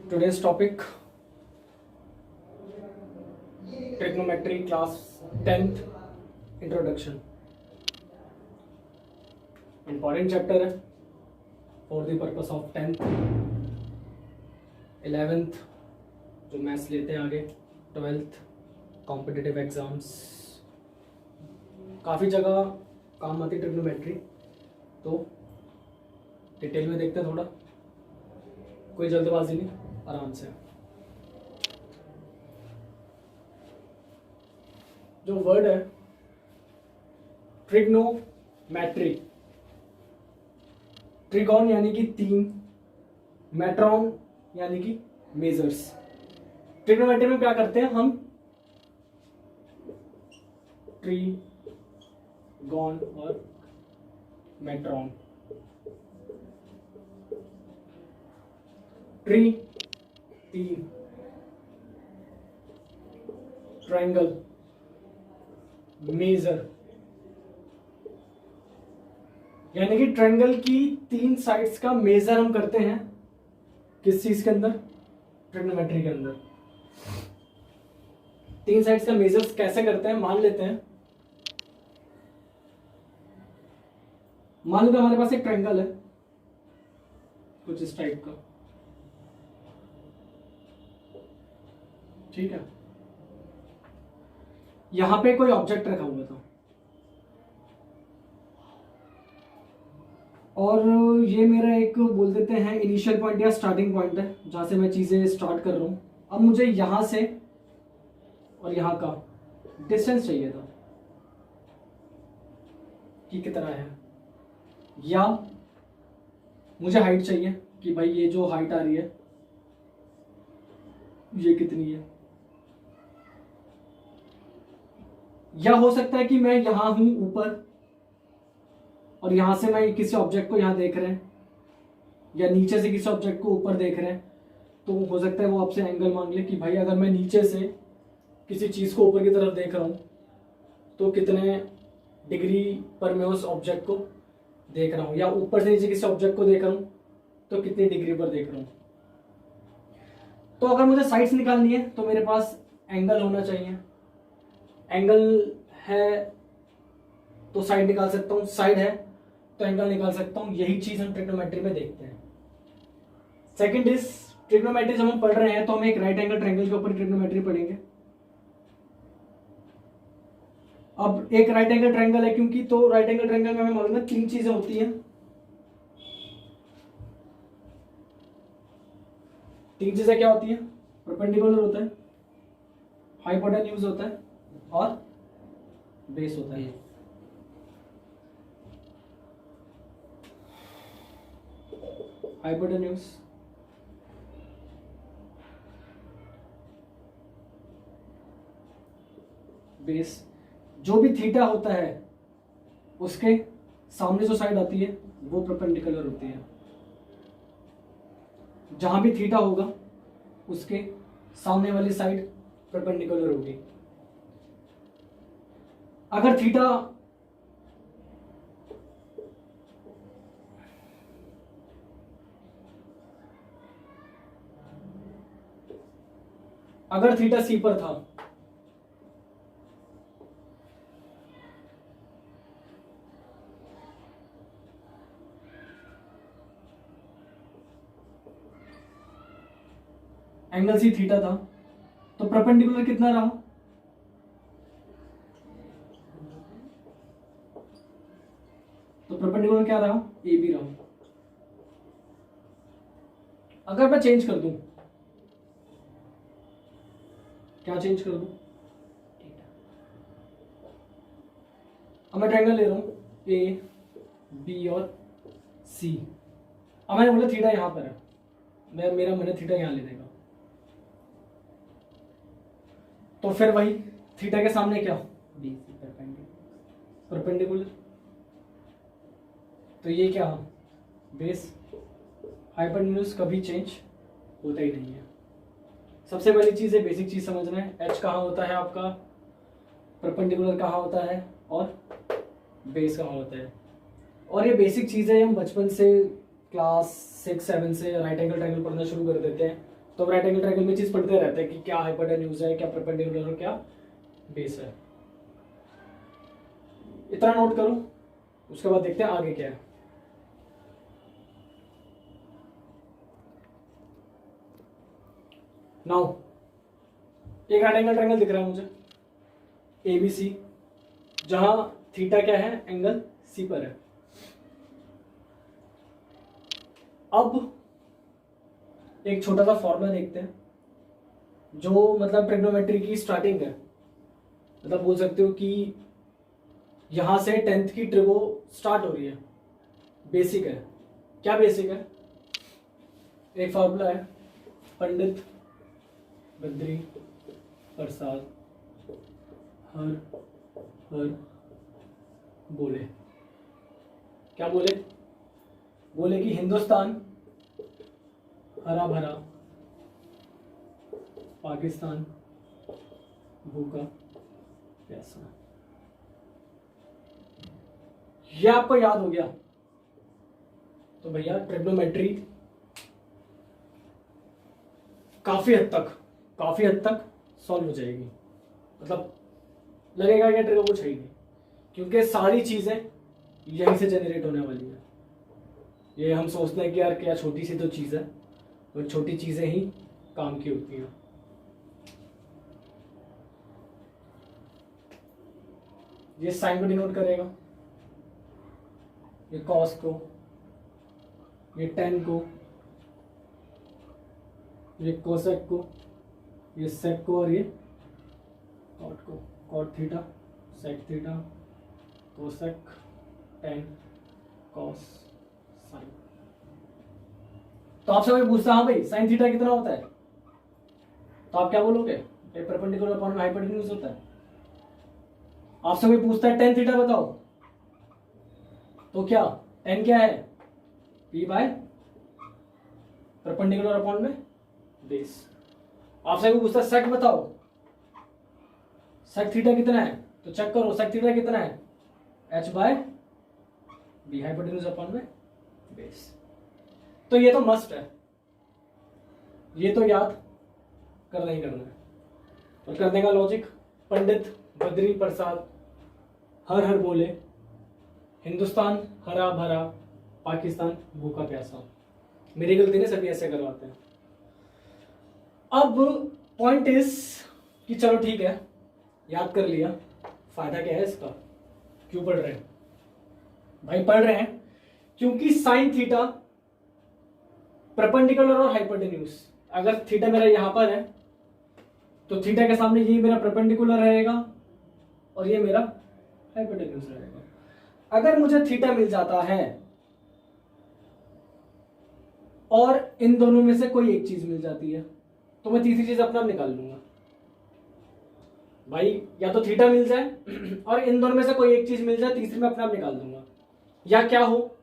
Today's topic trigonometry class 10th introduction. Important chapter है for the purpose of 10th 11th जो maths लेते हैं आगे 12th कॉम्पिटिटिव एग्जाम्स काफ़ी जगह काम आती ट्रिग्नोमेट्री। तो डिटेल में देखते हैं थोड़ा, कोई जल्दबाजी नहीं, आराम से। जो वर्ड है ट्रिग्नोमेट्री, ट्रिगोन यानी कि तीन, मेट्रॉन यानी कि मेजर्स। ट्रिग्नोमेट्री में क्या करते हैं हम, ट्रिगोन और मेट्रॉन। ट्री तीन, ट्रायंगल मेजर, यानी कि ट्रायंगल की तीन साइड्स का मेजर हम करते हैं किस चीज के अंदर, ट्रिग्नोमेट्री के अंदर। तीन साइड्स का मेजर कैसे करते हैं, मान लेते हैं, मान लो कि हमारे पास एक ट्रायंगल है कुछ इस टाइप का, ठीक है। यहां पे कोई ऑब्जेक्ट रखा हुआ था और ये मेरा एक बोल देते हैं इनिशियल पॉइंट या स्टार्टिंग पॉइंट है जहां से मैं चीजें स्टार्ट कर रहा हूं। अब मुझे यहां से और यहां का डिस्टेंस चाहिए था कि कितना है, या मुझे हाइट चाहिए कि भाई ये जो हाइट आ रही है ये कितनी है, या हो सकता है कि मैं यहां हूं ऊपर और यहां से मैं किसी ऑब्जेक्ट को यहां देख रहे हैं, या नीचे से किसी ऑब्जेक्ट को ऊपर देख रहे हैं। तो हो सकता है वो आपसे एंगल मांग ले कि भाई अगर मैं नीचे से किसी चीज को ऊपर की तरफ देख रहा हूं तो कितने डिग्री पर मैं उस ऑब्जेक्ट को देख रहा हूं, या ऊपर से नीचे किसी ऑब्जेक्ट को देख रहा हूं तो कितनी डिग्री पर देख रहा हूं। तो अगर मुझे साइड्स निकालनी है तो मेरे पास एंगल होना चाहिए। एंगल है तो साइड निकाल सकता हूं, साइड है तो एंगल निकाल सकता हूं। यही चीज हम ट्रिग्नोमेट्री में देखते हैं। सेकंड इज ट्रिग्नोमेट्री जब हम पढ़ रहे हैं तो हम एक राइट एंगल ट्रायंगल के ऊपर ट्रिग्नोमेट्री पढ़ेंगे। अब एक राइट एंगल ट्रायंगल है क्योंकि, तो राइट एंगल ट्रायंगल में हमें मालूम है तीन चीजें होती हैं। तीन चीजें क्या होती है, परपेंडिकुलर होता है, हाइपोटेन्यूज होता है और बेस होता है। Hypotenuse, base. जो भी थीटा होता है उसके सामने जो साइड आती है वो परपेंडिकुलर होती है। जहां भी थीटा होगा उसके सामने वाली साइड परपेंडिकुलर होगी। अगर थीटा सी पर था एंगल सी थीटा था तो परपेंडिकुलर कितना रहा, तो परपेंडिकुलर क्या रहा, ए बी रहा। अगर मैं चेंज कर दूं, क्या चेंज कर दूं, अब मैं ट्रायंगल ले रहा हूं ए बी और सी। अब मैंने बोला थीटा यहां पर है, मेरा मन है थीटा यहां ले देगा, तो फिर वही थीटा के सामने क्या, बी सी परपेंडिकुलर। तो ये क्या, बेस। हाइपोटेन्यूज कभी चेंज होता ही नहीं है। सबसे पहली चीज है, बेसिक चीज समझना है, एच कहाँ होता है आपका, परपेंडिकुलर कहाँ होता है और बेस कहाँ होता है। और ये बेसिक चीज़ें हम बचपन से क्लास 6-7 से राइट एंगल ट्रायंगल पढ़ना शुरू कर देते हैं, तो राइट एंगल ट्रायंगल में चीज पढ़ते रहते हैं कि क्या हाइपोटेन्यूज है, क्या परपेंडिकुलर है, क्या बेस है। इतना नोट करो, उसके बाद देखते हैं आगे क्या है। नाउ एक राइट एंगल ट्रायंगल दिख रहा है मुझे ABC, जहां थीटा क्या है, एंगल C पर है। अब एक छोटा सा फॉर्मूला देखते हैं जो मतलब ट्रिग्नोमेट्री की स्टार्टिंग है। मतलब बोल सकते हो कि यहां से 10th की ट्रिगो स्टार्ट हो रही है, बेसिक है। क्या बेसिक है? एक फॉर्मूला है, पंडित बद्री प्रसाद हर हर बोले। क्या बोले? बोले कि हिंदुस्तान हरा भरा, पाकिस्तान भूखा प्यासा। ये आपको याद हो गया तो भैया ट्रिग्नोमेट्री काफी हद तक सॉल्व हो जाएगी। मतलब लगेगा कि ट्रिगर कुछ है ही नहीं, क्योंकि सारी चीजें यहीं से जनरेट होने वाली है। ये हम सोचते हैं कि यार क्या छोटी सी तो चीज है, और छोटी चीजें ही काम की होती हैं। ये साइन को डिनोट करेगा, ये कॉस को, ये टेन को, ये कोसेक को, ये सेक को, और ये कॉट को। Cot theta, sec theta, cosec, tan, cos, sine. तो आपसे कोई पूछता हाँ भाई साइन थीटा कितना होता है, तो आप क्या बोलोगे? परपेंडिकुलर अपॉन में हाइपोटेन्यूज होता है। आपसे कोई पूछता है टेन थीटा बताओ, तो क्या टेन क्या है? P बाय परपेंडिकुलर अपॉन में बेस। आपसे कोई पूछता है सेक बताओ, सेक थीटा कितना है, तो चेक करो सेक थीटा कितना है, H by B hypotenuse upon में बेस। तो ये तो मस्ट है, ये तो याद करना ही करना है। और करने का लॉजिक, पंडित बद्री प्रसाद हर हर बोले, हिंदुस्तान हरा भरा, पाकिस्तान भूखा प्यासा। मेरी गलती नहीं, सभी ऐसे करवाते हैं। अब पॉइंट इज कि चलो ठीक है, याद कर लिया, फायदा क्या है इसका, क्यों पढ़ रहे हैं भाई? पढ़ रहे हैं क्योंकि साइन थीटा परपेंडिकुलर और हाइपोटेन्यूज, अगर थीटा मेरा यहां पर है तो थीटा के सामने ये मेरा परपेंडिकुलर रहेगा और ये मेरा हाइपोटेन्यूज रहेगा। अगर मुझे थीटा मिल जाता है और इन दोनों में से कोई एक चीज मिल जाती है, तो मैं तीसरी चीज अपना निकाल लूंगा भाई। या तो थीटा मिल जाए और इन दोनों में से कोई एक चीज मिल जाए, तीसरी में अपने आप निकाल दूंगा। या क्या हो,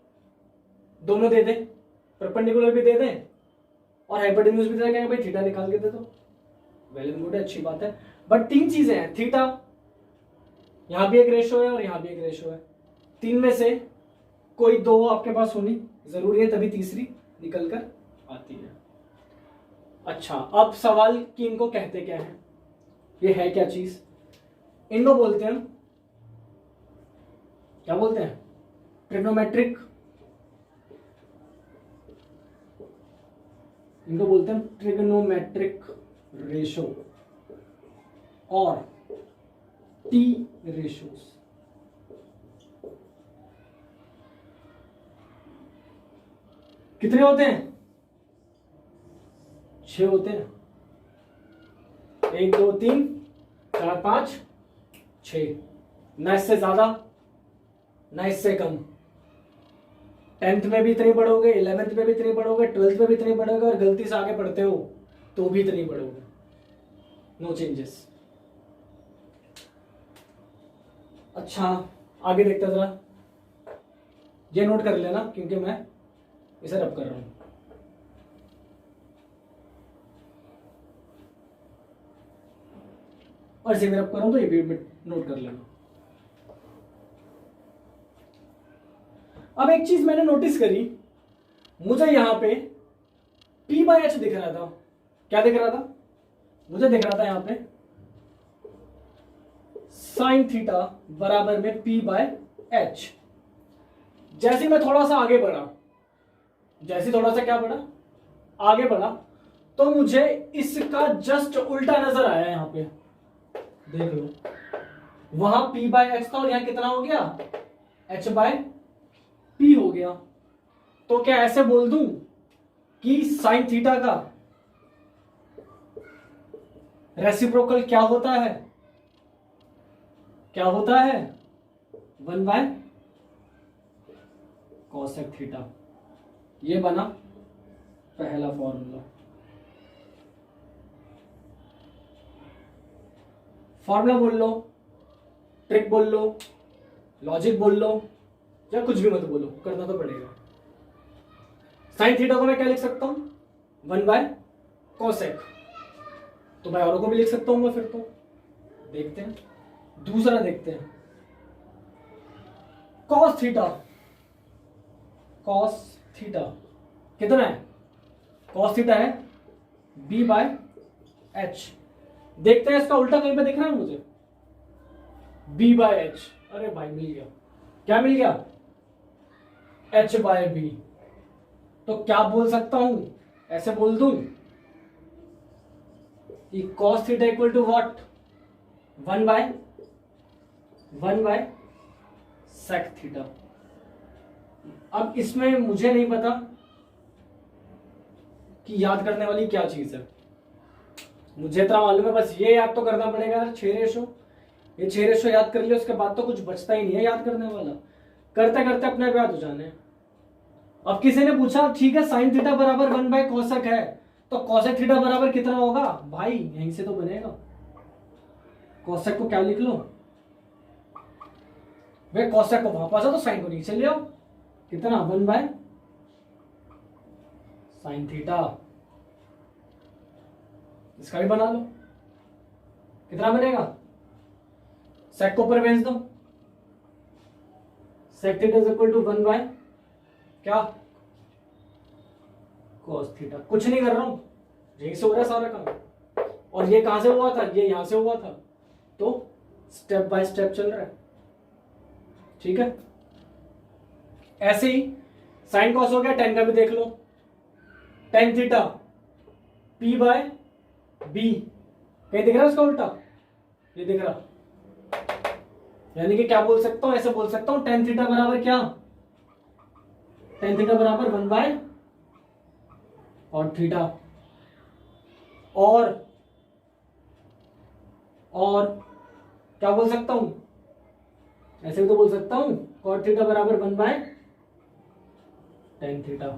दोनों दे दे, परपेंडिकुलर भी दे दे और हाइपोटेन्यूज भी दे दे, भाई थीटा निकाल के दे दो, वेल एंड गुड है, अच्छी बात है। बट तीन चीजें हैं, थीटा यहां भी एक रेशो है और यहां भी एक रेशो है, तीन में से कोई दो आपके पास होनी जरूरी है, तभी तीसरी निकल कर आती है। अच्छा, अब सवाल कि इनको कहते क्या है, ये है क्या चीज? इनको बोलते हैं, क्या बोलते हैं? ट्रिग्नोमेट्रिक, इनको बोलते हैं ट्रिग्नोमेट्रिक रेशो और टी रेशोस। कितने होते हैं? 6 होते हैं। 1 2 3 4 5 6, ना इससे ज्यादा ना इससे कम। 10th में भी इतनी पढ़ोगे, 11th में भी इतनी पढ़ोगे, 12th में भी इतनी पढ़ोगे, और गलती से आगे पढ़ते हो तो भी इतनी पढ़ोगे, नो चेंजेस। अच्छा, आगे देखते जरा, ये नोट कर लेना क्योंकि मैं इसे रब कर रहा हूं। और इसे मैं रब कर रहा हूं तो ये भी नोट कर लेना। अब एक चीज मैंने नोटिस करी, मुझे यहां पे P बाय H दिख रहा था, क्या दिख रहा था? मुझे दिख रहा था यहाँ पे साइन थीटा बराबर में P बाय एच। जैसे मैं थोड़ा सा आगे बढ़ा, जैसे थोड़ा सा क्या बढ़ा, आगे बढ़ा, तो मुझे इसका जस्ट उल्टा नजर आया। यहाँ पे देख लो, वहां P बाय एच था और यहां कितना हो गया, H बाय P हो गया। तो क्या ऐसे बोल दूं कि साइन थीटा का रेसिप्रोकल क्या होता है? क्या होता है? 1 बाय कोसेक थीटा। ये बना पहला फॉर्मूला। फॉर्मूला बोल लो, ट्रिक बोल लो, लॉजिक बोल लो, या कुछ भी मत बोलो, करना तो पड़ेगा। साइन थीटा को मैं क्या लिख सकता हूं? 1 बाय कोसेक। तो मैं औरों को भी लिख सकता हूं मैं फिर तो। देखते हैं, दूसरा देखते हैं। कॉस थीटा, कॉस थीटा कितना है? कॉस थीटा है B बाय एच। देखते हैं इसका उल्टा कहीं पे दिख रहा है मुझे, B बाय एच। अरे भाई मिल गया। क्या मिल गया? H by B। तो क्या बोल सकता हूं? ऐसे बोल दूं कि cos theta equal to what? 1 by sec theta. अब इसमें मुझे नहीं पता कि याद करने वाली क्या चीज है। मुझे इतना मालूम है, बस ये याद तो करना पड़ेगा 6 रेशो। ये 6 रेशो याद कर लिया, उसके बाद तो कुछ बचता ही नहीं है याद करने वाला। करते करते अपने आप याद हो जाने। अब किसी ने पूछा ठीक है साइन थीटा बराबर 1 बाय कोसेक है, तो कोसेक थीटा बराबर कितना होगा? भाई यहीं से तो बनेगा। कोसेक को क्या लिख लो भाई, कोसेक को वापस आओ तो साइन को नीचे ले आओ। कितना? 1 बाय साइन थीटा। इसका भी बना लो, कितना बनेगा? सेक को ऊपर भेज दो। Sec theta is equal to 1 by क्या? Cos theta. कुछ नहीं कर रहा हूं, यहीं से हो रहा है सारा काम। और ये कहां से हुआ था? ये यहां से हुआ था। तो स्टेप बाय स्टेप चल रहा है, ठीक है। ऐसे ही साइन कॉस हो गया, टेन का भी देख लो। Tan theta P by B। कहीं दिख रहा है उसका उल्टा? ये दिख रहा। यानी कि क्या बोल सकता हूं? ऐसे बोल सकता हूं टेन थीटा बराबर क्या? टेन थीटा बराबर 1 बाय और थीटा। और क्या बोल सकता हूं? ऐसे भी तो बोल सकता हूं कॉट थीटा बराबर 1 बाय टेन थीटा।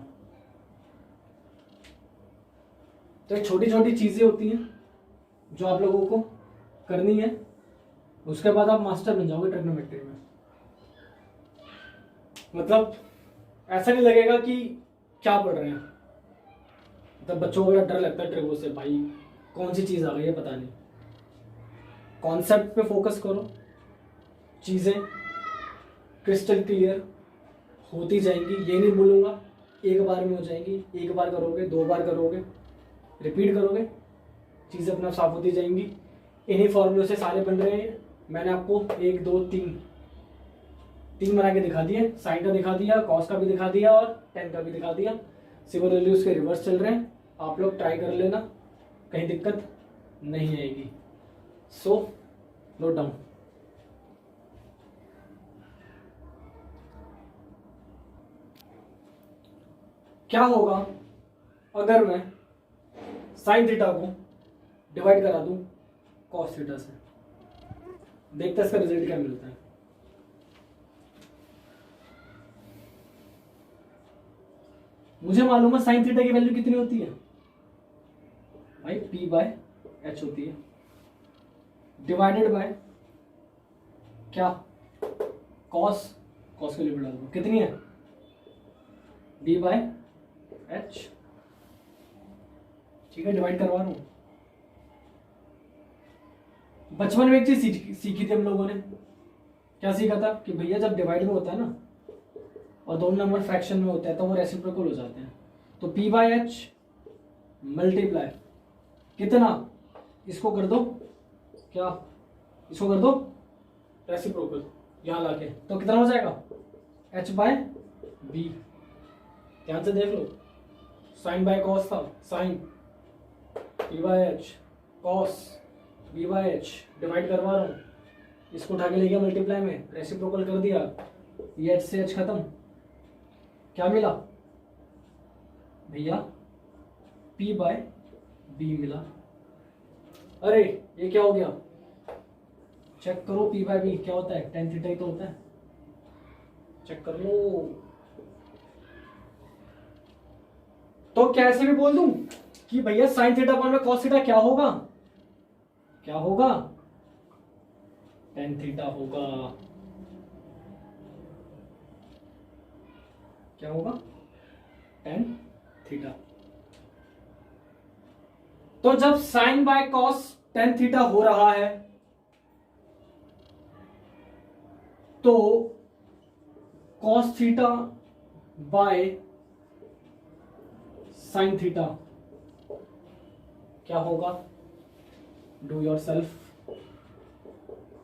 तो छोटी छोटी चीजें होती हैं जो आप लोगों को करनी है, उसके बाद आप मास्टर बन जाओगे ट्रिग्नोमेट्री में। मतलब ऐसा नहीं लगेगा कि क्या पढ़ रहे हैं। मतलब बच्चों को बड़ा डर लगता है ट्रिगो से, भाई कौन सी चीज आ गई है पता नहीं। कॉन्सेप्ट पे फोकस करो, चीजें क्रिस्टल क्लियर होती जाएंगी। ये नहीं बोलूंगा एक बार में हो जाएंगी, एक बार करोगे, 2 बार करोगे, रिपीट करोगे, चीजें अपने आप साफ होती जाएंगी। इन्हीं फॉर्मूलों से सारे बन रहे हैं। मैंने आपको 1 2 3 बना के दिखा दिए। साइन का दिखा दिया, कॉस का भी दिखा दिया और टेन का भी दिखा दिया। सिमिलरली उसके रिवर्स चल रहे हैं। आप लोग ट्राई कर लेना, कहीं दिक्कत नहीं आएगी। So note down. क्या होगा अगर मैं साइन थीटा को डिवाइड करा दूं कॉस थीटा से? देखते हैं इसका रिजल्ट क्या मिलता है। मुझे मालूम है साइन थीटा की वैल्यू कितनी होती है भाई? P बाय एच होती है, डिवाइडेड बाय क्या? कॉस के लिए बढ़ा दो, कितनी है? D by H. ठीक है, डिवाइड करवा रहा हूं। बचपन में एक चीज सीखी थी हम लोगों ने। क्या सीखा था? कि भैया जब डिवाइड में होता है ना और दोनों नंबर फ्रैक्शन में होता है तो वो रेसिप्रोकल हो जाते हैं। तो P बाय एच मल्टीप्लाई कितना, इसको कर दो क्या, इसको कर दो रेसिप्रोकल यहां लाके, तो कितना हो जाएगा h बाय बी। ध्यान से देख लो, साइन बाय कॉस था, sine p by H, cos b by H, divide करवा रहा हूं, इसको उठा के ले गया मल्टीप्लाई में, रेसिप्रोकल कर दिया, ये h से h खत्म, क्या मिला भैया p बाय b मिला। अरे ये क्या हो गया, चेक करो p बाय बी क्या होता है, tan थीटा ही तो होता है, चेक कर लो। तो कैसे भी बोल दूं कि भैया साइन थीटा अपॉन में कॉस थीटा क्या होगा, क्या होगा tan थीटा होगा, क्या होगा tan थीटा। तो जब sine by cos tan theta हो रहा है तो cos theta by sine theta क्या होगा, डू योर सेल्फ,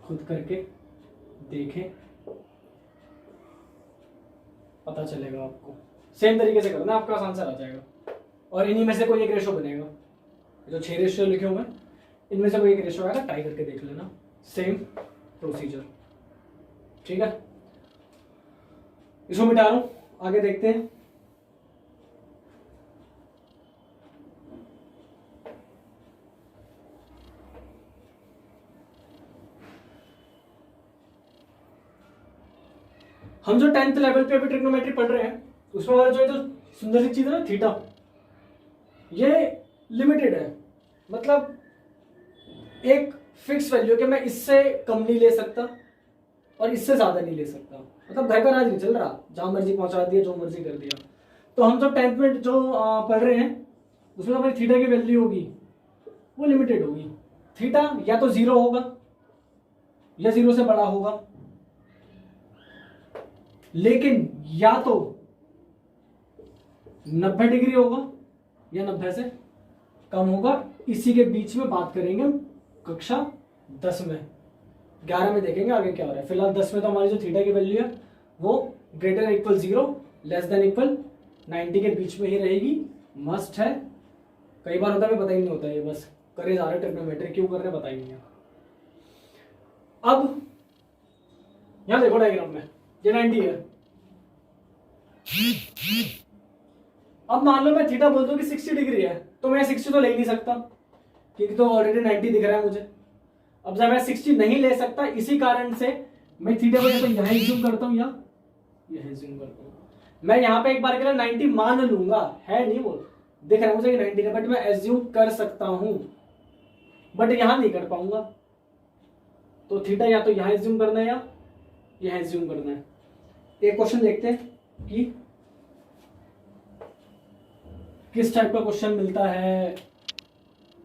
खुद करके देखें, पता चलेगा आपको। सेम तरीके से करना, आपका आंसर आ जाएगा। और इन्हीं में से कोई एक रेशो बनेगा, जो 6 रेशो लिखे हुए हैं इनमें से कोई एक रेशो आएगा, ट्राई करके देख लेना, सेम प्रोसीजर, ठीक है। इसको मिटा रहा हूं, आगे देखते हैं। हम जो 10th लेवल पे अभी ट्रिग्नोमेट्री पढ़ रहे हैं उसमें हमारा जो है तो सुंदर सी चीज है ना थीटा, ये लिमिटेड है, मतलब एक फिक्स वैल्यू कि मैं इससे कम नहीं ले सकता और इससे ज्यादा नहीं ले सकता, मतलब घर का राज नहीं चल रहा, जहां मर्जी पहुंचा दिया, जो मर्जी कर दिया। तो हम जो 10th में जो पढ़ रहे हैं उसमें हमारी थीटा की वैल्यू होगी वो लिमिटेड होगी, थीटा या तो 0 होगा या 0 से बड़ा होगा, लेकिन या तो 90 डिग्री होगा या 90 से कम होगा। इसी के बीच में बात करेंगे हम कक्षा 10 में, 11 में देखेंगे आगे क्या हो रहा है। फिलहाल 10 में तो हमारी जो थीटा की वैल्यू है वो greater equal 0 less than equal 90 के बीच में ही रहेगी, मस्ट है। कई बार होता है पता ही नहीं होता, ये बस करे जा रहे ट्रिग्नोमेट्री क्यों कर रहे पता ही नहीं है। अब यहां देखो डायग्राम में ये 90 है, अब मान लो मैं थीटा बोल दूं कि 60 डिग्री है, तो मैं 60 तो ले ही नहीं सकता क्योंकि तो ऑलरेडी 90 दिख रहा है मुझे। अब जब मैं 60 नहीं ले सकता, इसी कारण से मैं थीटा को या तो यहां जूम करता हूं या यहां जूम करता हूं। मैं यहां पे एक बार के लिए 90 मान लूंगा, है नहीं वो दिख रहा है मुझे 90 है, बट मैं एज्यूम कर सकता हूं, बट यहां नहीं कर पाऊंगा। तो थीटा या तो यहां एज्यूम करना है या यहां एज्यूम करना है। एक क्वेश्चन देखते हैं कि किस टाइप का क्वेश्चन मिलता है,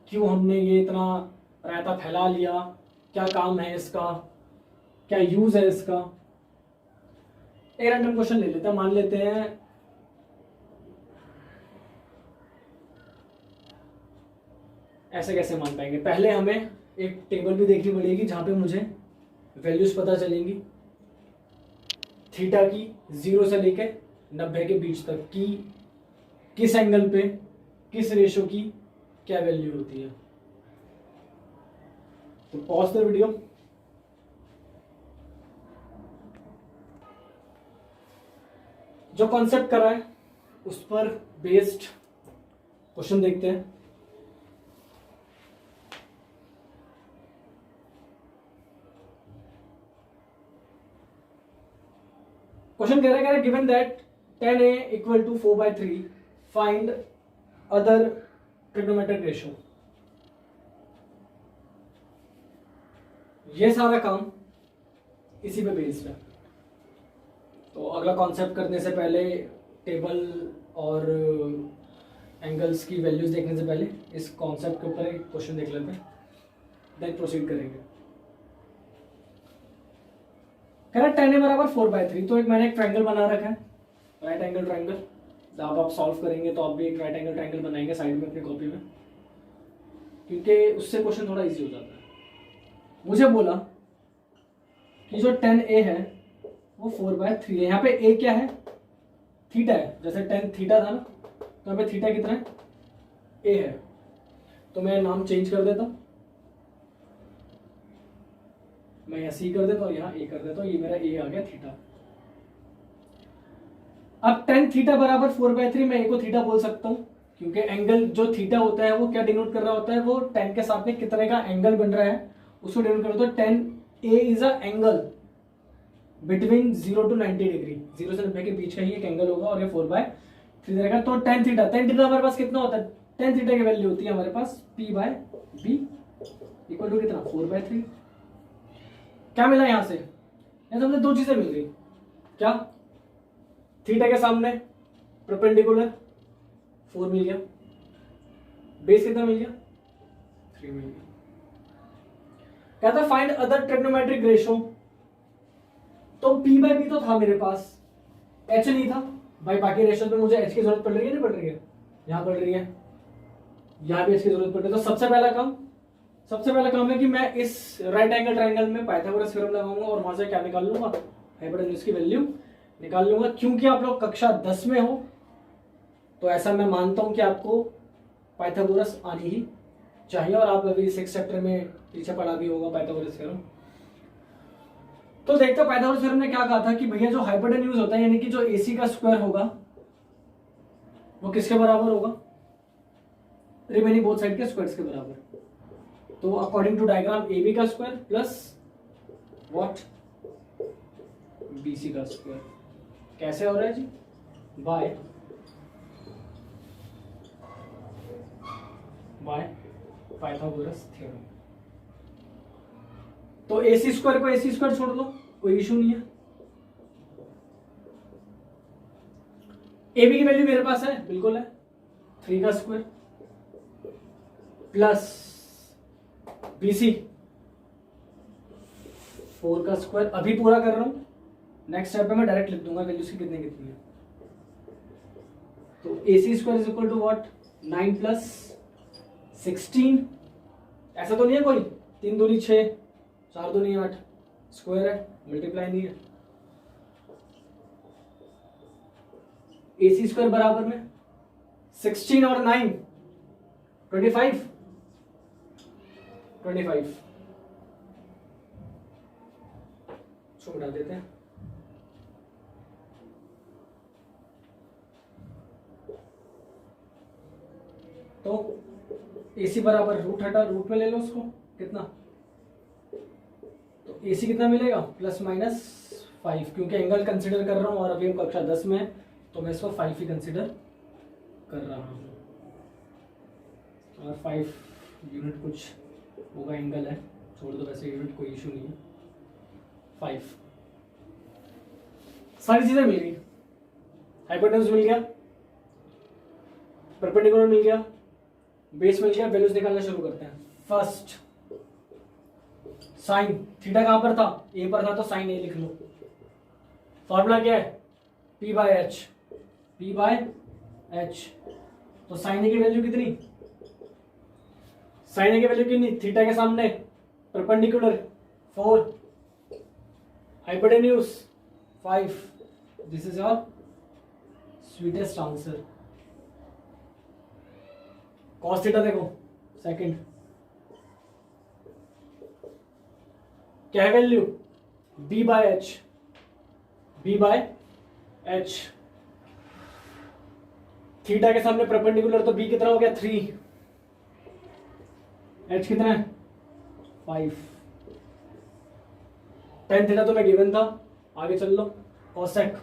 क्यों हमने ये इतना रायता फैला लिया, क्या काम है इसका, क्या यूज है इसका। एक रैंडम क्वेश्चन ले लेते हैं, मान लेते हैं ऐसे कैसे मान पाएंगे, पहले हमें एक टेबल भी देखनी पड़ेगी जहां पे मुझे वैल्यूज पता चलेंगी थीटा की 0 से लेके 90 के बीच तक की, किस एंगल पे किस रेशो की क्या वैल्यू होती है। तो पॉज द वीडियो, जो कॉन्सेप्ट कर रहा है उस पर बेस्ड क्वेश्चन देखते हैं। क्वेश्चन कह रहा है given that tan a equal to 4/3 find other trigonometric ratio. ये सारा काम इसी पे बेस्ड है। तो अगला कॉन्सेप्ट करने से पहले, टेबल और एंगल्स की वैल्यूज देखने से पहले इस कॉन्सेप्ट के ऊपर एक क्वेश्चन देख लेते हैं, देन प्रोसीड करेंगे। कह रहा tan a बराबर 4/3, तो एक मैंने एक ट्रायंगल बना रखा है, राइट एंगल ट्रायंगल। जब आप सॉल्व करेंगे तो आप भी एक राइट एंगल ट्रायंगल बनाएंगे साइड में अपनी कॉपी में। क्योंकि उससे क्वेश्चन थोड़ा इजी हो जाता है। मुझे बोला कि जो 10a है वो 4/3 है। यहाँ पे a क्या है? थीटा है। जैसे 10 थीटा था ना, तो यहाँ पे थीटा कितना है? a है। तो मैं नाम चेंज कर देता हूँ, मैं यहाँ c कर देता हूँ, यहाँ a कर देता हूँ। ये मेरा a आ गया थीटा। अब tan थीटा बराबर 4/3, मैं a को थीटा बोल सकता हूँ क्योंकि एंगल जो थीटा होता है वो क्या डिनोट कर रहा होता है? वो tan के साथ में कितने का एंगल बन रहा है उसको डिनोट कर रहा होता है। tan a is a angle between 0 to 90 degree. 0 से 90 के बीच का ही एक एंगल होगा और ये 4/3 रहेगा। तो tan थीटा हमारे पास कितना होता है? tan थीटा की वैल्यू होती है हमारे पास p/b इक्वल टू कितना? 4/3। क्या मिला यहाँ से? यहाँ से मुझे दो चीजें मिल गई। क्या? थीटा के सामने परपेंडिकुलर 4 मिल गया, बेस कितना मिल गया? 3 मिल गया। क्या था? Find other trigonometric ratio. तो p/b तो था मेरे पास, h नहीं था भाई। बाकी रेशो पे मुझे h की जरूरत पड़ रही है, नहीं पड़ रही है? यहां पड़ रही है, यहां भी h की जरूरत पड़ रही है। तो सबसे पहला काम है कि मैं इस राइट एंगल ट्रायंगल में पाइथागोरस थ्योरम लगाऊंगा और वहां से क्या निकाल लूंगा? हाइपोटेन्यूज की वैल्यू निकाल लूंगा। क्योंकि आप लोग कक्षा 10 में हो तो ऐसा मैं मानता हूं कि आपको पाइथागोरस आनी ही चाहिए, और आप अभी 6 चैप्टर में पीछे पढ़ा भी होगा पाइथागोरस थ्योरम। तो देखते हैं पाइथागोरस थ्योरम ने क्या कहा था कि भैया जो हाइपोटेन्यूज होता है यानी कि जो AC का स्क्वायर होगा वो किसके बराबर होगा? रिमेनिंग बोथ साइड के स्क्वायर्स के बराबर। तो अकॉर्डिंग टू डायग्राम AB का स्क्वायर प्लस व्हाट? BC का स्क्वायर। कैसे हो रहा है जी? By Pythagoras theorem. तो AC स्क्वायर को AC स्क्वायर छोड़ दो, कोई इशू नहीं है। AB की वैल्यू मेरे पास है, बिल्कुल है, 3 का स्क्वायर प्लस BC 4 का स्क्वायर। अभी पूरा कर रहा हूं, नेक्स्ट स्टेप पे मैं डायरेक्ट लिख दूंगा वैल्यूज की कितनी कितनी है। तो AC square is equal to what? 9 plus 16। ऐसा तो नहीं है कोई 3 दूनी 6, 4 दूनी 8 स्क्वायर है, मल्टीप्लाई नहीं है। AC स्क्वायर बराबर में 16 और 9 25 छोटा देते हैं। तो AC बराबर रूट हटा, रूट में ले लो उसको, कितना? तो AC कितना मिलेगा? ±5, क्योंकि एंगल कंसिडर कर रहा हूं और अभी हम कक्षा 10 में है तो मैं इसको 5 ही कंसिडर कर रहा हूं। और 5 यूनिट कुछ होगा, एंगल है, छोड़ दो, वैसे यूनिट कोई इशू नहीं है। 5 सारी चीजें मिल गई, हाइपोटेन्यूज मिल गया, परपेंडिकुलर मिल गया, बेस मिल गया। वैल्यूज निकालना शुरू करते हैं। फर्स्ट साइन थीटा कहां पर था? A पर था, तो साइन A लिख लो। फॉर्मूला क्या है? P/H। तो साइन A की वैल्यू कितनी? साइन A की वैल्यू कितनी? थीटा के सामने perpendicular 4, hypotenuse 5। This is your sweetest answer. Cos theta देखो, सेकंड क्या है वैल्यू? B/H। थीटा के सामने परपेंडिकुलर, तो B कितना हो गया? 3। H कितना है? 5। tan थीटा तो मैं गिवन था, आगे चल लो। कोसेक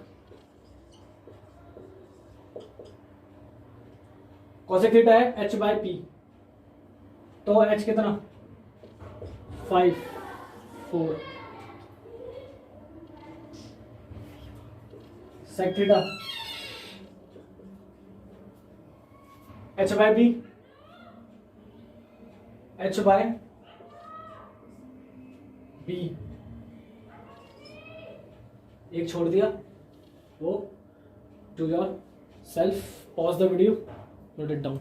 थीटा है H/P, तो H कितना? 5 4। सेक थीटा H/B एक छोड़ दिया, वो to yourself. Pause the video, note it down.